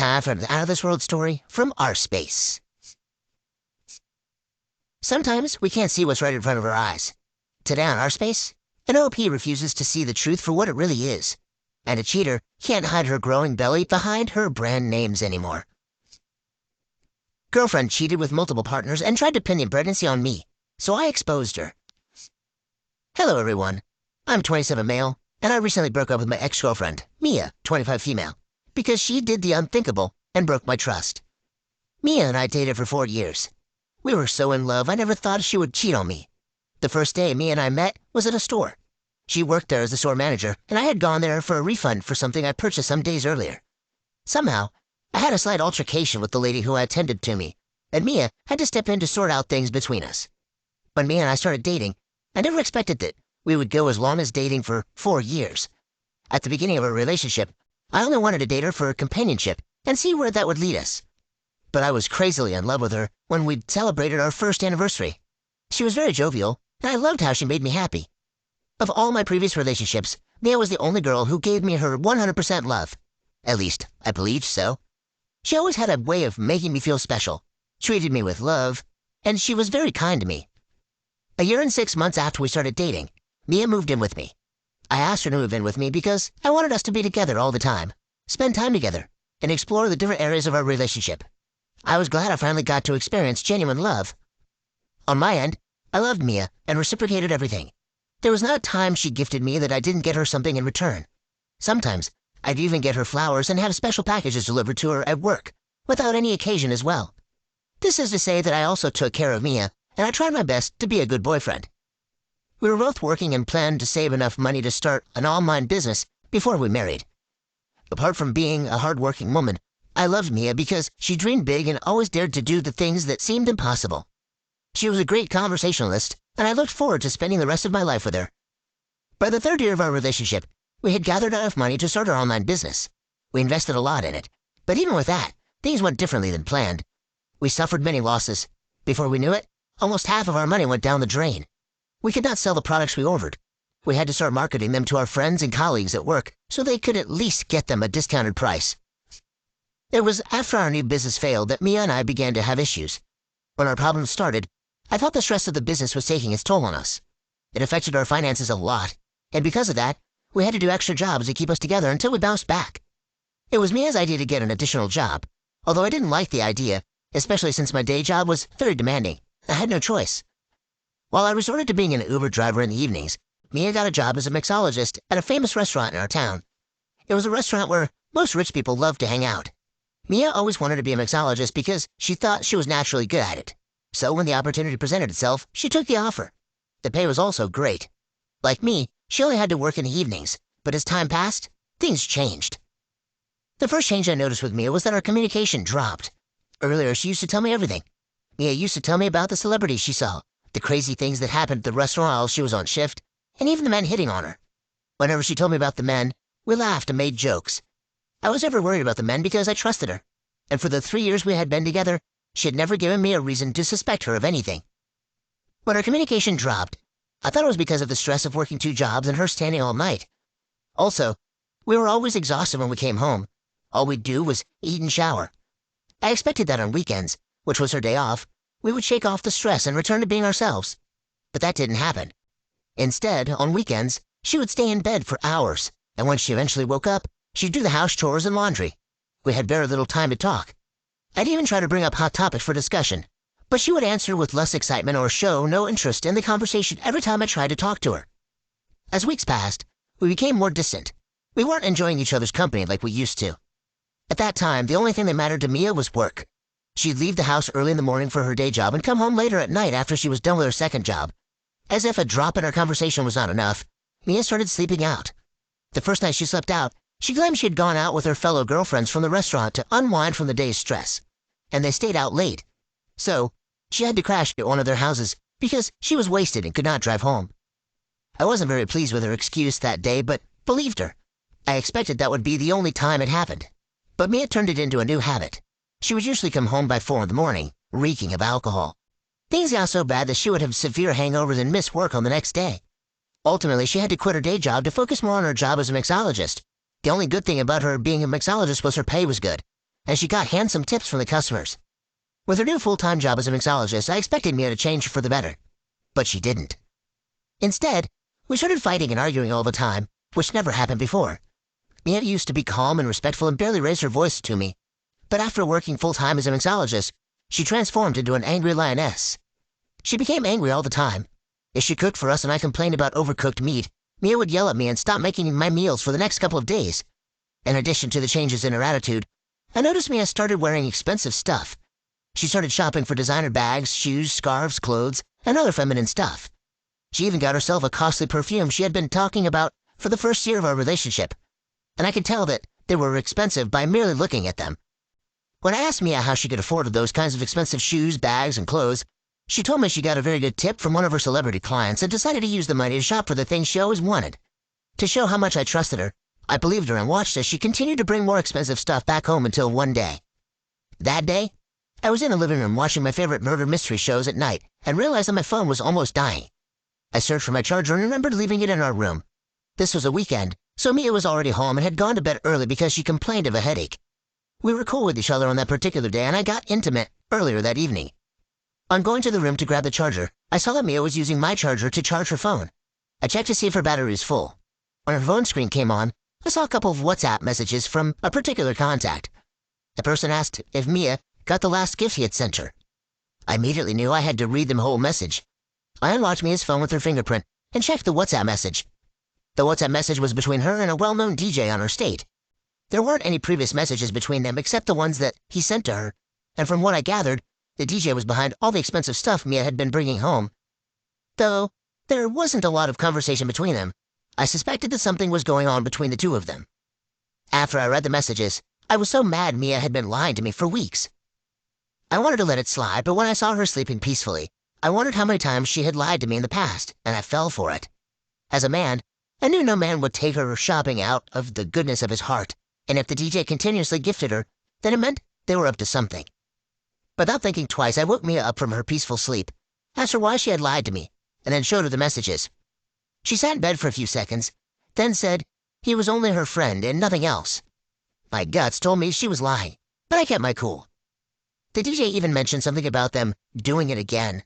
time for an out-of-this-world story from our space. Sometimes we can't see what's right in front of our eyes. Today on our space, an OP refuses to see the truth for what it really is. And a cheater can't hide her growing belly behind her brand names anymore. Girlfriend cheated with multiple partners and tried to pin the pregnancy on me, so I exposed her. Hello everyone, I'm 27 male, and I recently broke up with my ex-girlfriend, Mia, 25 female, because she did the unthinkable and broke my trust. Mia and I dated for 4 years. We were so in love I never thought she would cheat on me. The first day Mia and I met was at a store. She worked there as the store manager, and I had gone there for a refund for something I purchased some days earlier. Somehow, I had a slight altercation with the lady who attended to me, and Mia had to step in to sort out things between us. When Mia and I started dating, I never expected that we would go as long as dating for 4 years. At the beginning of our relationship, I only wanted to date her for companionship and see where that would lead us. But I was crazily in love with her when we'd celebrated our first anniversary. She was very jovial, and I loved how she made me happy. Of all my previous relationships, Mia was the only girl who gave me her 100% love. At least, I believed so. She always had a way of making me feel special, treated me with love, and she was very kind to me. A year and 6 months after we started dating, Mia moved in with me. I asked her to move in with me because I wanted us to be together all the time, spend time together, and explore the different areas of our relationship. I was glad I finally got to experience genuine love. On my end, I loved Mia and reciprocated everything. There was not a time she gifted me that I didn't get her something in return. Sometimes, I'd even get her flowers and have special packages delivered to her at work, without any occasion as well. This is to say that I also took care of Mia, and I tried my best to be a good boyfriend. We were both working and planned to save enough money to start an online business before we married. Apart from being a hard-working woman, I loved Mia because she dreamed big and always dared to do the things that seemed impossible. She was a great conversationalist, and I looked forward to spending the rest of my life with her. By the 3rd year of our relationship, we had gathered enough money to start our online business. We invested a lot in it, but even with that, things went differently than planned. We suffered many losses. Before we knew it, almost half of our money went down the drain. We could not sell the products we ordered. We had to start marketing them to our friends and colleagues at work so they could at least get them a discounted price. It was after our new business failed that Mia and I began to have issues. When our problems started, I thought the stress of the business was taking its toll on us. It affected our finances a lot, and because of that, we had to do extra jobs to keep us together until we bounced back. It was Mia's idea to get an additional job, although I didn't like the idea, especially since my day job was very demanding. I had no choice. While I resorted to being an Uber driver in the evenings, Mia got a job as a mixologist at a famous restaurant in our town. It was a restaurant where most rich people loved to hang out. Mia always wanted to be a mixologist because she thought she was naturally good at it. So when the opportunity presented itself, she took the offer. The pay was also great. Like me, she only had to work in the evenings, but as time passed, things changed. The first change I noticed with Mia was that our communication dropped. Earlier, she used to tell me everything. Mia used to tell me about the celebrities she saw, the crazy things that happened at the restaurant while she was on shift, and even the men hitting on her. Whenever she told me about the men, we laughed and made jokes. I was never worried about the men because I trusted her, and for the 3 years we had been together, she had never given me a reason to suspect her of anything. When our communication dropped, I thought it was because of the stress of working 2 jobs and her standing all night. Also, we were always exhausted when we came home. All we'd do was eat and shower. I expected that on weekends, which was her day off, we would shake off the stress and return to being ourselves. But that didn't happen. Instead, on weekends, she would stay in bed for hours, and when she eventually woke up, she'd do the house chores and laundry. We had very little time to talk. I'd even try to bring up hot topics for discussion, but she would answer with less excitement or show no interest in the conversation every time I tried to talk to her. As weeks passed, we became more distant. We weren't enjoying each other's company like we used to. At that time, the only thing that mattered to Mia was work. She'd leave the house early in the morning for her day job and come home later at night after she was done with her second job. As if a drop in our conversation was not enough, Mia started sleeping out. The first night she slept out, she claimed she had gone out with her fellow girlfriends from the restaurant to unwind from the day's stress, and they stayed out late. So, she had to crash at one of their houses because she was wasted and could not drive home. I wasn't very pleased with her excuse that day, but believed her. I expected that would be the only time it happened. But Mia turned it into a new habit. She would usually come home by 4 in the morning, reeking of alcohol. Things got so bad that she would have severe hangovers and miss work on the next day. Ultimately, she had to quit her day job to focus more on her job as a mixologist. The only good thing about her being a mixologist was her pay was good. and she got handsome tips from the customers. With her new full-time job as a mixologist, I expected Mia to change for the better. But she didn't. Instead, we started fighting and arguing all the time, which never happened before. Mia used to be calm and respectful and barely raised her voice to me. But after working full-time as a mixologist, she transformed into an angry lioness. She became angry all the time. If she cooked for us and I complained about overcooked meat, Mia would yell at me and stop making my meals for the next couple of days. In addition to the changes in her attitude, I noticed Mia started wearing expensive stuff. She started shopping for designer bags, shoes, scarves, clothes, and other feminine stuff. She even got herself a costly perfume she had been talking about for the first year of our relationship, and I could tell that they were expensive by merely looking at them. When I asked Mia how she could afford those kinds of expensive shoes, bags, and clothes, she told me she got a very good tip from one of her celebrity clients and decided to use the money to shop for the things she always wanted. To show how much I trusted her, I believed her and watched as she continued to bring more expensive stuff back home until one day. That day, I was in the living room watching my favorite murder mystery shows at night and realized that my phone was almost dying. I searched for my charger and remembered leaving it in our room. This was a weekend, so Mia was already home and had gone to bed early because she complained of a headache. We were cool with each other on that particular day, and I got intimate earlier that evening. On going to the room to grab the charger, I saw that Mia was using my charger to charge her phone. I checked to see if her battery was full. When her phone screen came on, I saw a couple of WhatsApp messages from a particular contact. The person asked if Mia got the last gift he had sent her. I immediately knew I had to read the whole message. I unlocked Mia's phone with her fingerprint and checked the WhatsApp message. The WhatsApp message was between her and a well-known DJ on her state. There weren't any previous messages between them except the ones that he sent to her, and from what I gathered, the DJ was behind all the expensive stuff Mia had been bringing home. Though there wasn't a lot of conversation between them, I suspected that something was going on between the two of them. After I read the messages, I was so mad Mia had been lying to me for weeks. I wanted to let it slide, but when I saw her sleeping peacefully, I wondered how many times she had lied to me in the past, and I fell for it. As a man, I knew no man would take her shopping out of the goodness of his heart, and if the DJ continuously gifted her, then it meant they were up to something. Without thinking twice, I woke Mia up from her peaceful sleep, asked her why she had lied to me, and then showed her the messages. She sat in bed for a few seconds, then said he was only her friend and nothing else. My guts told me she was lying, but I kept my cool. The DJ even mentioned something about them doing it again,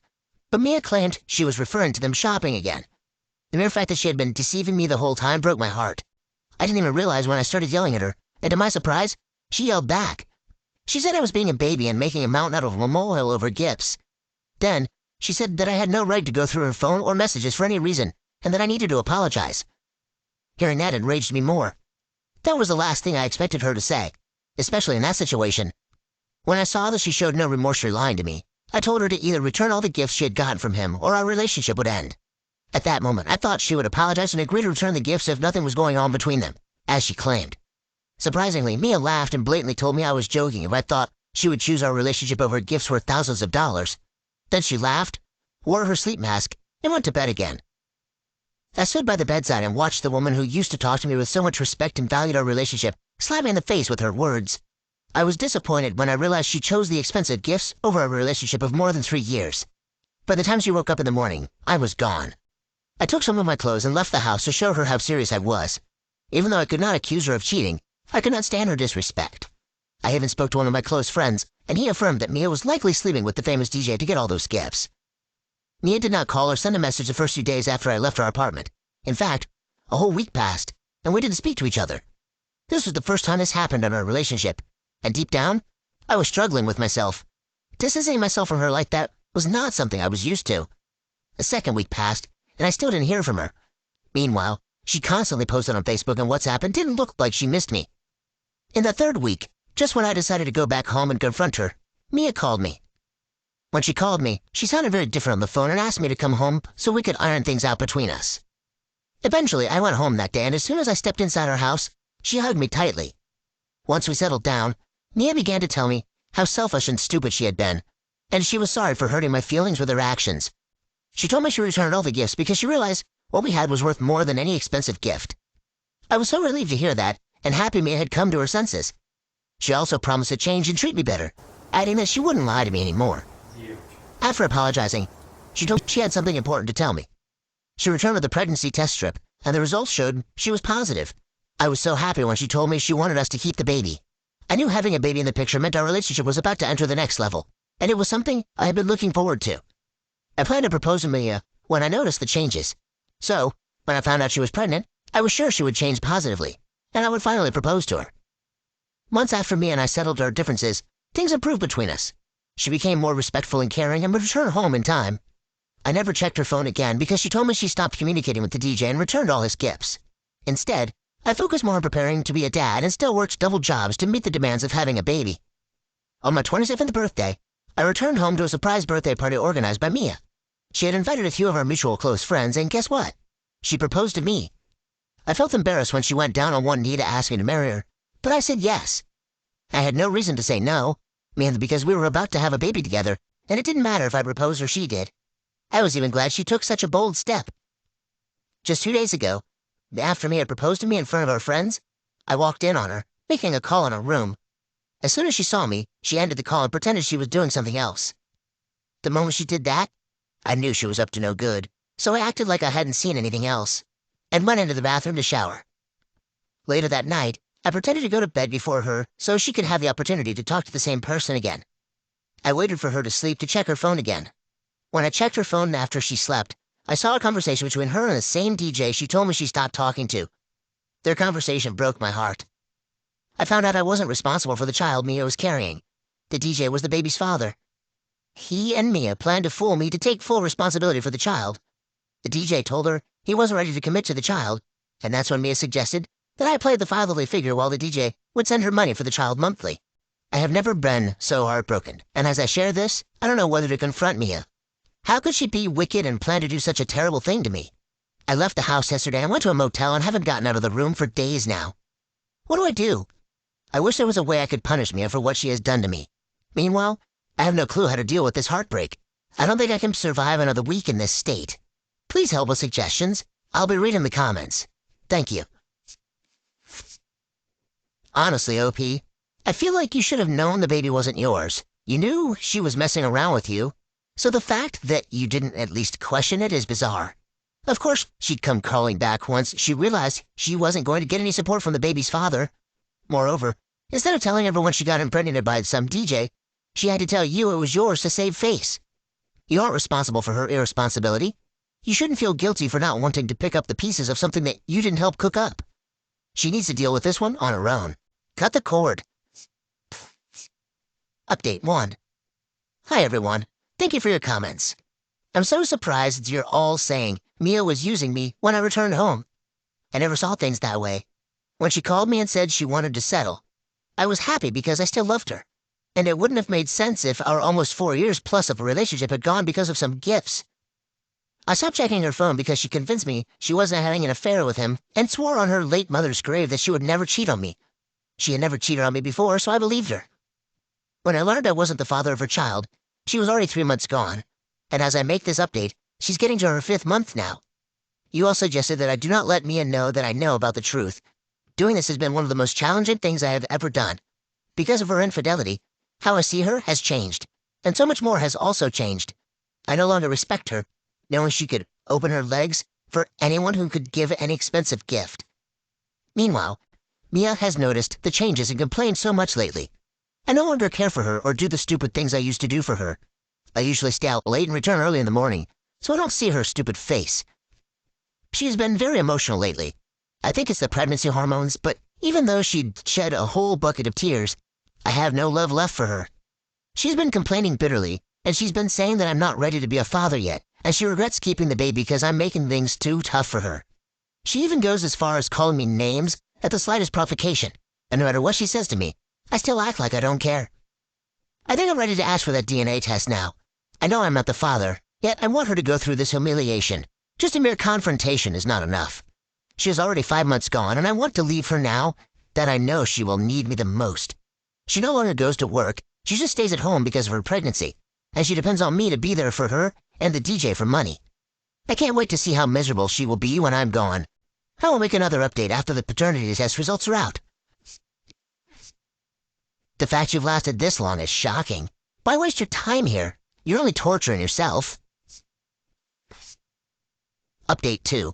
but Mia claimed she was referring to them shopping again. The mere fact that she had been deceiving me the whole time broke my heart. I didn't even realize when I started yelling at her, and to my surprise, she yelled back. She said I was being a baby and making a mountain out of a molehill over gifts. Then, she said that I had no right to go through her phone or messages for any reason, and that I needed to apologize. Hearing that enraged me more. That was the last thing I expected her to say, especially in that situation. When I saw that she showed no remorse for lying to me, I told her to either return all the gifts she had gotten from him or our relationship would end. At that moment, I thought she would apologize and agree to return the gifts if nothing was going on between them, as she claimed. Surprisingly, Mia laughed and blatantly told me I was joking if I thought she would choose our relationship over gifts worth thousands of dollars. Then she laughed, wore her sleep mask, and went to bed again. I stood by the bedside and watched the woman who used to talk to me with so much respect and valued our relationship slap me in the face with her words. I was disappointed when I realized she chose the expensive gifts over a relationship of more than 3 years. By the time she woke up in the morning, I was gone. I took some of my clothes and left the house to show her how serious I was. Even though I could not accuse her of cheating, I could not stand her disrespect. I even spoke to one of my close friends, and he affirmed that Mia was likely sleeping with the famous DJ to get all those gifts. Mia did not call or send a message the first few days after I left our apartment. In fact, a whole week passed, and we didn't speak to each other. This was the first time this happened in our relationship, and deep down, I was struggling with myself. Distancing myself from her like that was not something I was used to. A second week passed, and I still didn't hear from her. Meanwhile, she constantly posted on Facebook and WhatsApp and didn't look like she missed me. In the third week, just when I decided to go back home and confront her, Mia called me. When she called me, she sounded very different on the phone and asked me to come home so we could iron things out between us. Eventually, I went home that day, and as soon as I stepped inside her house, she hugged me tightly. Once we settled down, Mia began to tell me how selfish and stupid she had been, and she was sorry for hurting my feelings with her actions. She told me she returned all the gifts because she realized what we had was worth more than any expensive gift. I was so relieved to hear that, and happy Mia had come to her senses. She also promised to change and treat me better, adding that she wouldn't lie to me anymore. After apologizing, she told me she had something important to tell me. She returned with the pregnancy test strip, and the results showed she was positive. I was so happy when she told me she wanted us to keep the baby. I knew having a baby in the picture meant our relationship was about to enter the next level, and it was something I had been looking forward to. I planned to propose to Mia when I noticed the changes. So, when I found out she was pregnant, I was sure she would change positively, and I would finally propose to her. Months after Mia and I settled our differences, things improved between us. She became more respectful and caring and would return home in time. I never checked her phone again because she told me she stopped communicating with the DJ and returned all his gifts. Instead, I focused more on preparing to be a dad and still worked double jobs to meet the demands of having a baby. On my 27th birthday, I returned home to a surprise birthday party organized by Mia. She had invited a few of our mutual close friends, and guess what? She proposed to me. I felt embarrassed when she went down on one knee to ask me to marry her, but I said yes. I had no reason to say no, mainly because we were about to have a baby together, and it didn't matter if I proposed or she did. I was even glad she took such a bold step. Just 2 days ago, after Mia had proposed to me in front of our friends, I walked in on her, making a call in her room. As soon as she saw me, she ended the call and pretended she was doing something else. The moment she did that, I knew she was up to no good, so I acted like I hadn't seen anything else, and went into the bathroom to shower. Later that night, I pretended to go to bed before her so she could have the opportunity to talk to the same person again. I waited for her to sleep to check her phone again. When I checked her phone after she slept, I saw a conversation between her and the same DJ she told me she stopped talking to. Their conversation broke my heart. I found out I wasn't responsible for the child Mia was carrying. The DJ was the baby's father. He and Mia planned to fool me to take full responsibility for the child. The DJ told her he wasn't ready to commit to the child, and that's when Mia suggested that I played the fatherly figure while the DJ would send her money for the child monthly. I have never been so heartbroken, and as I share this, I don't know whether to confront Mia. How could she be wicked and plan to do such a terrible thing to me? I left the house yesterday and went to a motel and haven't gotten out of the room for days now. What do I do? I wish there was a way I could punish Mia for what she has done to me. Meanwhile, I have no clue how to deal with this heartbreak. I don't think I can survive another week in this state. Please help with suggestions. I'll be reading the comments. Thank you. Honestly, OP, I feel like you should have known the baby wasn't yours. You knew she was messing around with you. So the fact that you didn't at least question it is bizarre. Of course, she'd come crawling back once she realized she wasn't going to get any support from the baby's father. Moreover, instead of telling everyone she got impregnated by some DJ, she had to tell you it was yours to save face. You aren't responsible for her irresponsibility. You shouldn't feel guilty for not wanting to pick up the pieces of something that you didn't help cook up. She needs to deal with this one on her own. Cut the cord. Update 1. Hi everyone. Thank you for your comments. I'm so surprised you're all saying Mia was using me when I returned home. I never saw things that way. When she called me and said she wanted to settle, I was happy because I still loved her. And it wouldn't have made sense if our almost 4 years plus of a relationship had gone because of some gifts. I stopped checking her phone because she convinced me she wasn't having an affair with him and swore on her late mother's grave that she would never cheat on me. She had never cheated on me before, so I believed her. When I learned I wasn't the father of her child, she was already 3 months gone, and as I make this update, she's getting to her 5th month now. You all suggested that I do not let Mia know that I know about the truth. Doing this has been one of the most challenging things I have ever done. Because of her infidelity, how I see her has changed, and so much more has also changed. I no longer respect her, knowing she could open her legs for anyone who could give an expensive gift. Meanwhile, Mia has noticed the changes and complained so much lately. I no longer care for her or do the stupid things I used to do for her. I usually stay out late and return early in the morning, so I don't see her stupid face. She has been very emotional lately. I think it's the pregnancy hormones, but even though she'd shed a whole bucket of tears, I have no love left for her. She's been complaining bitterly, and she's been saying that I'm not ready to be a father yet, and she regrets keeping the baby because I'm making things too tough for her. She even goes as far as calling me names at the slightest provocation, and no matter what she says to me, I still act like I don't care. I think I'm ready to ask for that DNA test now. I know I'm not the father, yet I want her to go through this humiliation. Just a mere confrontation is not enough. She is already 5 months gone, and I want to leave her now that I know she will need me the most. She no longer goes to work, she just stays at home because of her pregnancy, and she depends on me to be there for her and the DJ for money. I can't wait to see how miserable she will be when I'm gone. I will make another update after the paternity test results are out. The fact you've lasted this long is shocking. Why waste your time here? You're only torturing yourself. Update 2.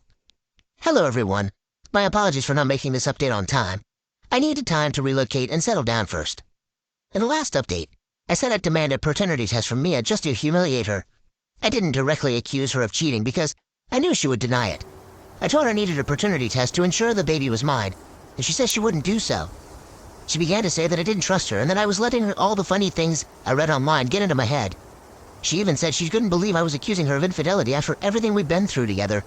Hello everyone. My apologies for not making this update on time. I needed time to relocate and settle down first. In the last update, I said I'd demand a paternity test from Mia just to humiliate her. I didn't directly accuse her of cheating because I knew she would deny it. I told her I needed a paternity test to ensure the baby was mine, and she said she wouldn't do so. She began to say that I didn't trust her and that I was letting all the funny things I read online get into my head. She even said she couldn't believe I was accusing her of infidelity after everything we'd been through together.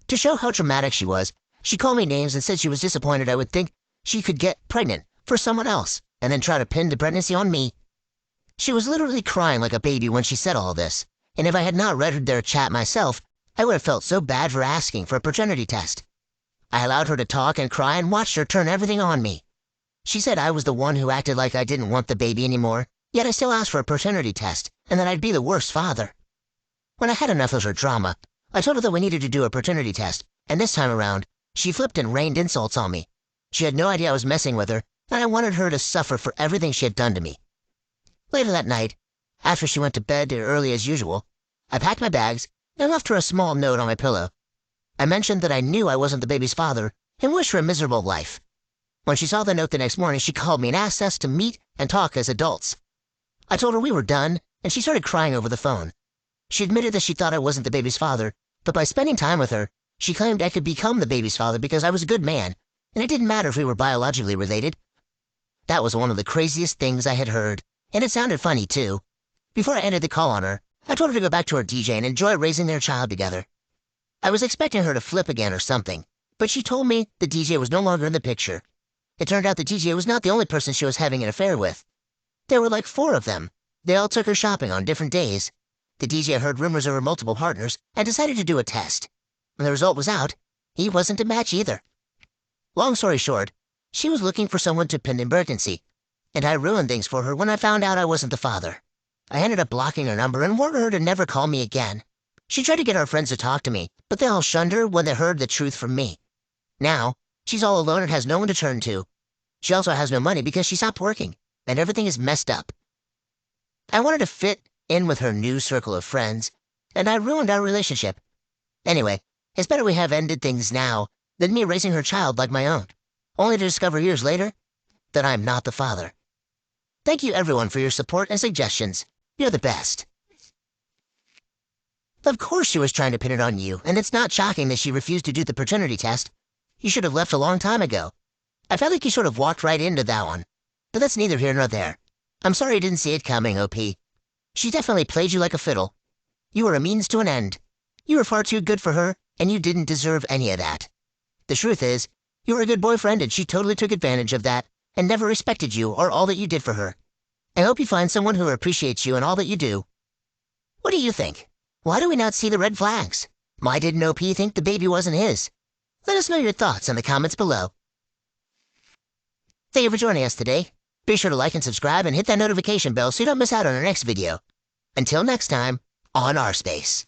To show how dramatic she was, she called me names and said she was disappointed I would think she could get pregnant for someone else and then try to pin the pregnancy on me. She was literally crying like a baby when she said all this, and if I had not read their chat myself, I would have felt so bad for asking for a paternity test. I allowed her to talk and cry and watched her turn everything on me. She said I was the one who acted like I didn't want the baby anymore, yet I still asked for a paternity test, and that I'd be the worst father. When I had enough of her drama, I told her that we needed to do a paternity test, and this time around, she flipped and rained insults on me. She had no idea I was messing with her, and I wanted her to suffer for everything she had done to me. Later that night, after she went to bed early as usual, I packed my bags and left her a small note on my pillow. I mentioned that I knew I wasn't the baby's father and wished her a miserable life. When she saw the note the next morning, she called me and asked us to meet and talk as adults. I told her we were done, and she started crying over the phone. She admitted that she thought I wasn't the baby's father, but by spending time with her, she claimed I could become the baby's father because I was a good man, and it didn't matter if we were biologically related. That was one of the craziest things I had heard, and it sounded funny too. Before I ended the call on her, I told her to go back to her DJ and enjoy raising their child together. I was expecting her to flip again or something, but she told me the DJ was no longer in the picture. It turned out the DJ was not the only person she was having an affair with. There were like 4 of them. They all took her shopping on different days. The DJ heard rumors of her multiple partners and decided to do a test. When the result was out, he wasn't a match either. Long story short, she was looking for someone to pin in pregnancy, and I ruined things for her when I found out I wasn't the father. I ended up blocking her number and warned her to never call me again. She tried to get our friends to talk to me, but they all shunned her when they heard the truth from me. Now, she's all alone and has no one to turn to. She also has no money because she stopped working, and everything is messed up. I wanted to fit in with her new circle of friends, and I ruined our relationship. Anyway, it's better we have ended things now than me raising her child like my own, only to discover years later that I'm not the father. Thank you everyone for your support and suggestions. You're the best. Of course she was trying to pin it on you, and it's not shocking that she refused to do the paternity test. You should have left a long time ago. I felt like you sort of walked right into that one. But that's neither here nor there. I'm sorry you didn't see it coming, OP. She definitely played you like a fiddle. You were a means to an end. You were far too good for her, and you didn't deserve any of that. The truth is, you were a good boyfriend and she totally took advantage of that and never respected you or all that you did for her. I hope you find someone who appreciates you and all that you do. What do you think? Why do we not see the red flags? Why didn't OP think the baby wasn't his? Let us know your thoughts in the comments below. Thank you for joining us today. Be sure to like and subscribe and hit that notification bell so you don't miss out on our next video. Until next time, on R Space.